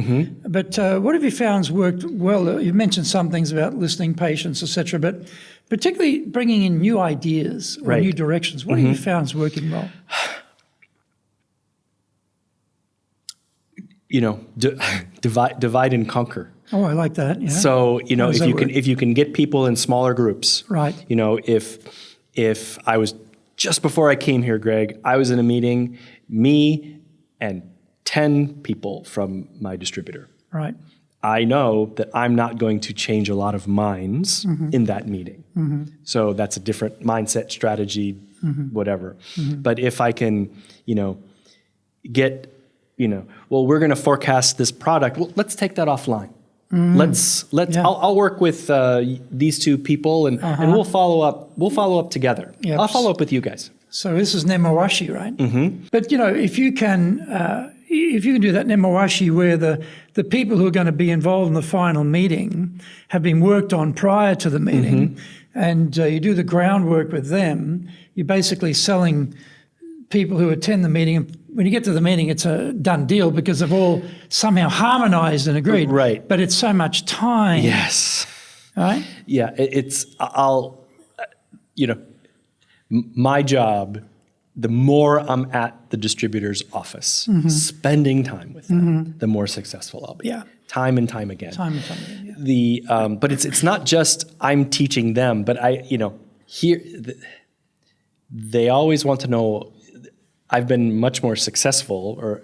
But what have you found has worked well? You've mentioned some things about listening, patience, etc. But particularly bringing in new ideas or new directions. What have you found is working well? Divide and conquer. Oh, I like that. Yeah. So if you can get people in smaller groups, right? If I was just before I came here, Greg, I was in a meeting, me and 10 people from my distributor. Right. I know that I'm not going to change a lot of minds in that meeting. So that's a different mindset, strategy, whatever. But if I can, get, well, we're going to forecast this product. Well, let's take that offline. I'll work with these 2 people and we'll follow up. We'll follow up together. Yep. I'll follow up with you guys. So this is Nemawashi, right? But if you can do that Nemawashi where the people who are going to be involved in the final meeting have been worked on prior to the meeting, and you do the groundwork with them, you're basically selling people who attend the meeting. When you get to the meeting, it's a done deal because they've all somehow harmonized and agreed. Right. But it's so much time. Yes. Right? Yeah, my job, the more I'm at the distributor's office, spending time with them, the more successful I'll be. Yeah. Time and time again. Yeah. But it's not just I'm teaching them, but they always want to know. I've been much more successful, or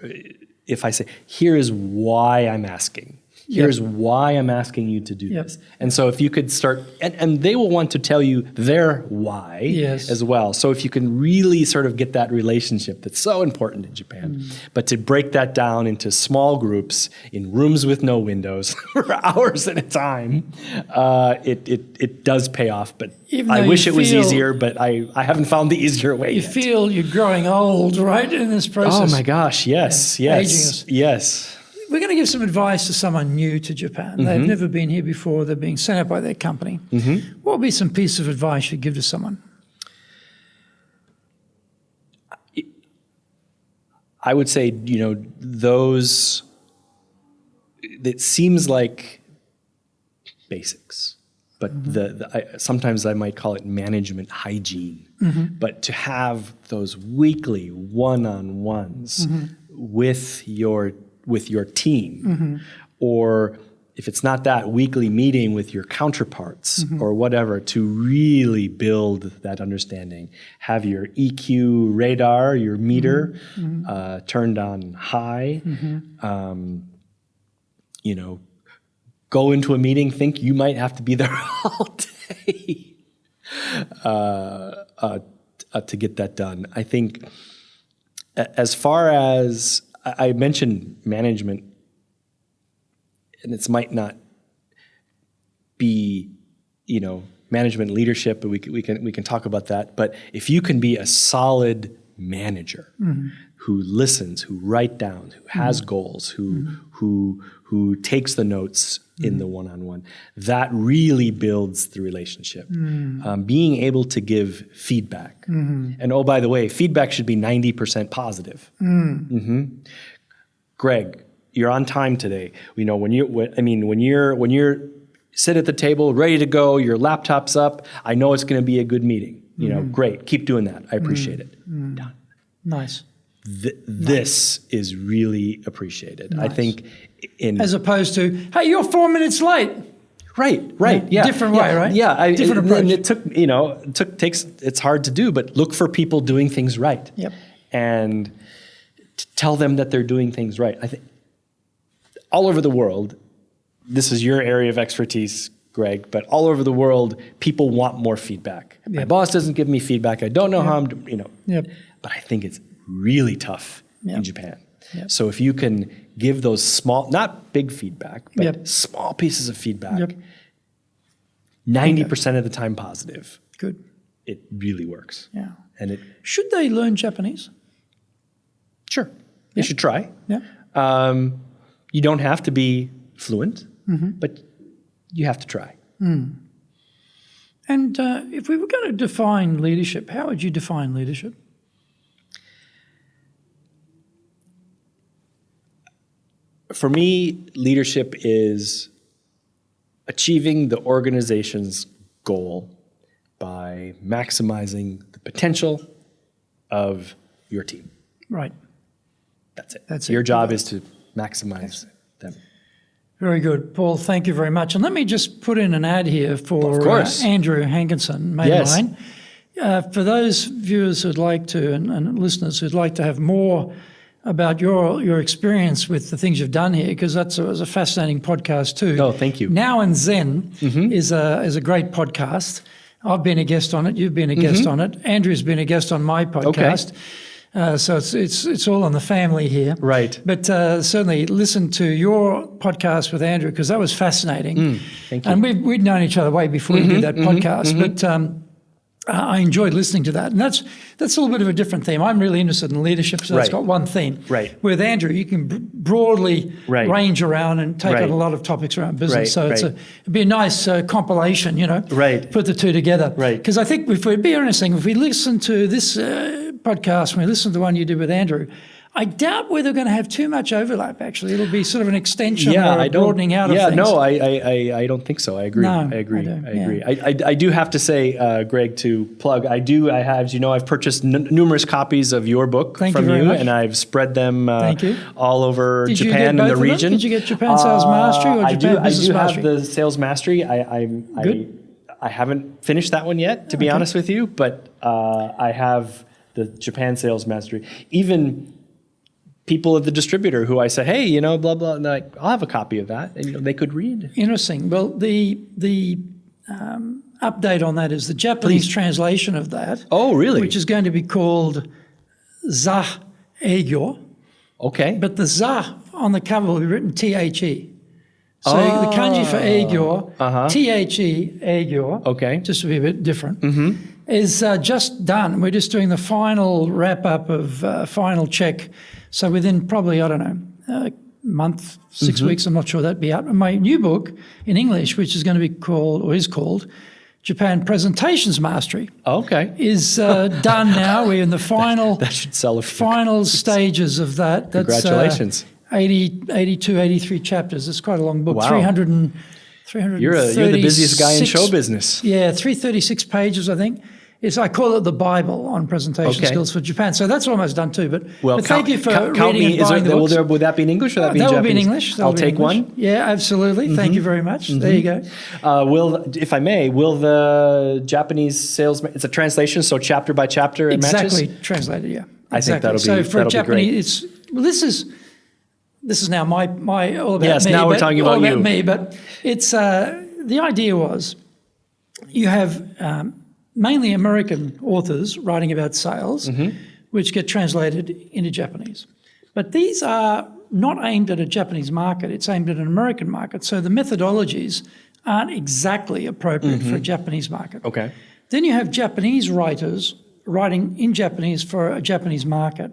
if I say, here is why I'm asking. Here's why I'm asking you to do this. And so if you could start, and they will want to tell you their why as well. So if you can really sort of get that relationship that's so important in Japan, but to break that down into small groups in rooms with no windows for hours at a time, it does pay off. But I wish it was easier, but I haven't found the easier way yet. You feel you're growing old, right, in this process? Oh my gosh, yes. We're going to give some advice to someone new to Japan. They've never been here before. They're being sent out by their company. What would be some piece of advice you'd give to someone? I would say, those, it seems like basics. but sometimes I might call it management hygiene. But to have those weekly one-on-ones with your team, or if it's not that, weekly meeting with your counterparts or whatever, to really build that understanding. Have your EQ radar, your meter, turned on high. Go into a meeting, think you might have to be there all day to get that done. I think as far as I mentioned management, and it might not be, management leadership, but we can talk about that. But if you can be a solid manager who listens, who writes down, who has goals, who takes the notes in the one-on-one, that really builds the relationship. Being able to give feedback, and oh, by the way, feedback should be 90% positive. Greg, you're on time today. When you're sit at the table, ready to go, your laptop's up, I know it's going to be a good meeting. Great, keep doing that. I appreciate it. Done. Nice. This is really appreciated. Nice. I think as opposed to, hey, you're 4 minutes late. Right. Yeah. Different way, right? Yeah. Different approach. And it's hard to do, but look for people doing things right. Yep. And tell them that they're doing things right. I think all over the world, this is your area of expertise, Greg, but all over the world, people want more feedback. Yep. My boss doesn't give me feedback. I don't know how I'm, but I think it's really tough in Japan. Yep. So if you can give those small, not big feedback, but small pieces of feedback, 90% of the time positive. Good. It really works. Yeah. And should they learn Japanese? Sure. They should try. Yeah. You don't have to be fluent, but you have to try. And if we were going to define leadership, how would you define leadership? For me, leadership is achieving the organization's goal by maximizing the potential of your team. Right. That's it. Your job is to maximize them. Very good. Paul, thank you very much. And let me just put in an ad here for Andrew Hankinson, mate of mine. For those viewers who'd like to, and listeners who'd like to have more about your experience with the things you've done here, because that was a fascinating podcast too. Oh, thank you. Now and Zen is a great podcast. I've been a guest on it. You've been a guest on it. Andrew's been a guest on my podcast. So it's all in the family here. Right. But certainly listen to your podcast with Andrew, because that was fascinating. Thank you. And we'd known each other way before we did that podcast. But I enjoyed listening to that. And that's a little bit of a different theme. I'm really interested in leadership, so that's got one theme. Right. With Andrew, you can broadly range around and take on a lot of topics around business. So it'd be a nice compilation, put the two together. Right. Because I think it'd be interesting if we listen to this podcast, when we listen to the one you did with Andrew, I doubt whether we're going to have too much overlap, actually. It'll be sort of an extension or a broadening out of things. No, I don't think so. I agree. No, I agree. I agree. I do have to say, Greg, to plug, I have, as you know, I've purchased numerous copies of your book from you, and I've spread them all over Japan and the region. Did you get Japan Sales Mastery or Japan Business Mastery? I do have the Sales Mastery. I haven't finished that one yet, to be honest with you, but I have the Japan Sales Mastery. Even people at the distributor who I say, hey, blah, blah, and I'll have a copy of that, and they could read. Interesting. Well, the update on that is the Japanese translation of that. Oh, really? Which is going to be called Za Eigyo. Okay. But the Za on the cover will be written T-H-E. So the kanji for Eigyo, T-H-E, Eigyo, just to be a bit different, is just done. We're just doing the final wrap-up of final check. So within probably, I don't know, a month, 6 weeks, I'm not sure that'd be out. And my new book in English, which is going to be called, or is called, Japan Presentations Mastery, is done now. We're in the final that should sell a few final stages of that. Congratulations. 82, 83 chapters. It's quite a long book, Wow. You're the busiest guy in show business. Yeah, 336 pages, I think. I call it the Bible on presentation skills for Japan. So that's almost done too. But thank you for reading and buying the books. Would that be in English or that be in Japanese? That will be in English. I'll take one. Yeah, absolutely. Thank you very much. There you go. If I may, will the Japanese salesman? It's a translation, so chapter by chapter it matches. Exactly translated. Yeah. I think that'll be so for Japanese. This is now my all about me. Yes, now we're talking about you. Me, but it's the idea was you have mainly American authors writing about sales, which get translated into Japanese. But these are not aimed at a Japanese market, it's aimed at an American market. So the methodologies aren't exactly appropriate for a Japanese market. Okay. Then you have Japanese writers writing in Japanese for a Japanese market.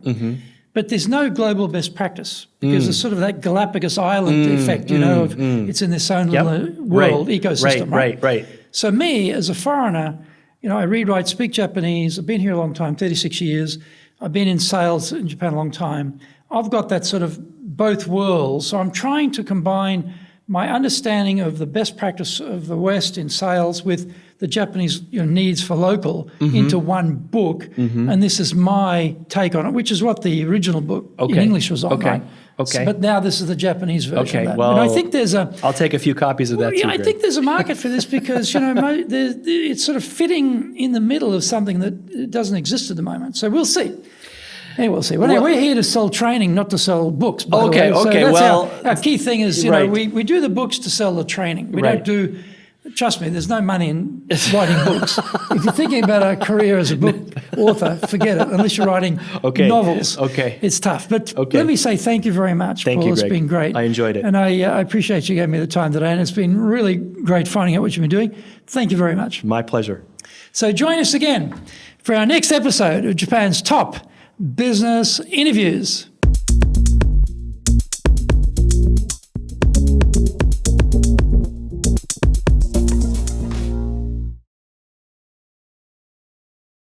But there's no global best practice because there's sort of that Galapagos Island effect, it's in this own little world, ecosystem. Right. So me, as a foreigner, I read, write, speak Japanese. I've been here a long time, 36 years. I've been in sales in Japan a long time. I've got that sort of both worlds. So I'm trying to combine my understanding of the best practice of the West in sales with the Japanese needs for local into one book. And this is my take on it, which is what the original book in English was on. Right? Okay. But now this is the Japanese version of that. Well, and I think there's I'll take a few copies of that too. I think there's a market for this because, it's sort of fitting in the middle of something that doesn't exist at the moment. So we'll see. Yeah, we'll see. Well, we're here to sell training, not to sell books. By the way. So that's our key thing is, we do the books to sell the training. We don't do. Trust me, there's no money in writing books. If you're thinking about a career as a book author, forget it. Unless you're writing novels, it's tough. But let me say thank you very much, Paul. You, it's been great. I enjoyed it. And I appreciate you giving me the time today. And it's been really great finding out what you've been doing. Thank you very much. My pleasure. So join us again for our next episode of Japan's Top Business Interviews.